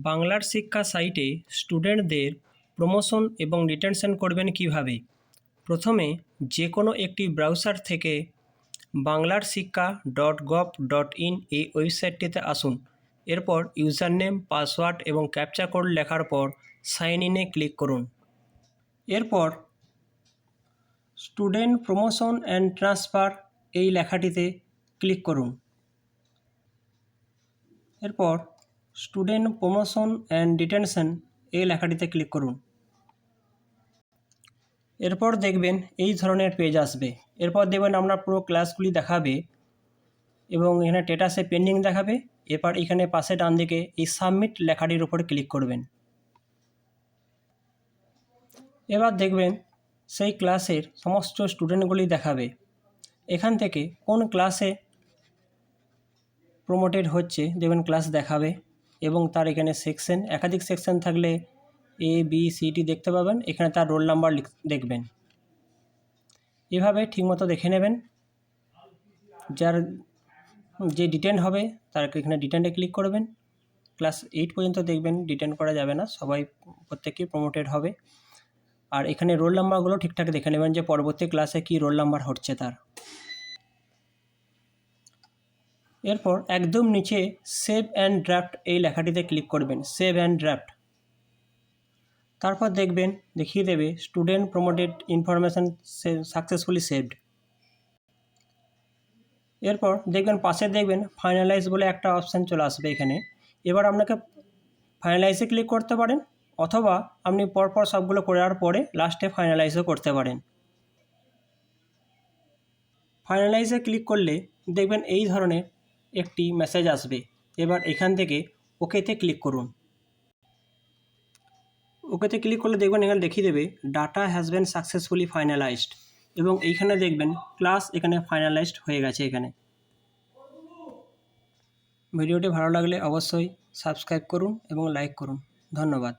বাংলার শিক্ষা সাইটে স্টুডেন্টদের প্রমোশন এবং রিটেনশন করবেন কিভাবে। প্রথমে যে কোনো একটি ব্রাউজার থেকে banglarshikha.gov.in এই ওয়েবসাইটটিতে আসুন। এরপর ইউজার নেম, পাসওয়ার্ড এবং ক্যাপচা কোড লেখার পর সাইন ইনে ক্লিক করুন। এরপর স্টুডেন্ট প্রমোশন অ্যান্ড ট্রান্সফার এই লেখাটিতে ক্লিক করুন। এরপর স্টুডেন্ট প্রমোশন অ্যান্ড রিটেনশন এই লেখাটিতে ক্লিক করুন। এরপর দেখবেন এই ধরনের পেজ আসবে। এরপর দেখবেন আপনার পুরো ক্লাসগুলি দেখাবে এবং এখানে স্ট্যাটাসে পেন্ডিং দেখাবে। এরপর এখানে পাশে ডান দিকে এই সাবমিট লেখাটির উপর ক্লিক করবেন। এবার দেখবেন সেই ক্লাসের সমস্ত স্টুডেন্টগুলি দেখাবে। এখান থেকে কোন ক্লাসে প্রমোটেড হচ্ছে দেখবেন ক্লাস দেখাবে এবং তার এখানে সেকশন, একাধিক সেকশন থাকলে ABCD দেখতে পাবেন। এখানে তার রোল নাম্বার দেখবেন। এভাবে ঠিকমতো দেখে নেবেন। যার যে ডিটেন হবে তার এখানে ডিটেনে ক্লিক করবেন। ক্লাস 8 পর্যন্ত দেখবেন ডিটেন করা যাবে না, সবাই প্রত্যেকেই প্রমোটেড হবে। আর এখানে রোল নাম্বারগুলো ঠিকঠাক দেখে নেবেন যে পরবর্তী ক্লাসে কি রোল নাম্বার হচ্ছে তার। এরপর একদম নিচে সেভ অ্যান্ড ড্রাফট এই লেখাটিতে ক্লিক করবেন, সেভ অ্যান্ড ড্রাফট। তারপর দেখবেন দেখিয়ে দেবে student promoted information successfully saved. এরপর দেখবেন পাশে দেখবেন ফাইনালাইজ বলে একটা অপশান চলে আসবে এখানে। এবার আপনাকে ফাইনালাইজে ক্লিক করতে পারেন অথবা আপনি পরপর সবগুলো করার পরে লাস্টে ফাইনালাইজও করতে পারেন। ফাইনালাইজে ক্লিক করলে দেখবেন এই ধরনের একটি মেসেজ আসবে। এবার এখান থেকে ওকেতে ক্লিক করুন। ওকেতে ক্লিক করলে দেখবেন এখানে দেখিয়ে দেবে data has been successfully finalised এবং এইখানে দেখবেন ক্লাস এখানে ফাইনালাইজড হয়ে গেছে। এখানে ভিডিওটি ভালো লাগলে অবশ্যই সাবস্ক্রাইব করুন এবং লাইক করুন। ধন্যবাদ।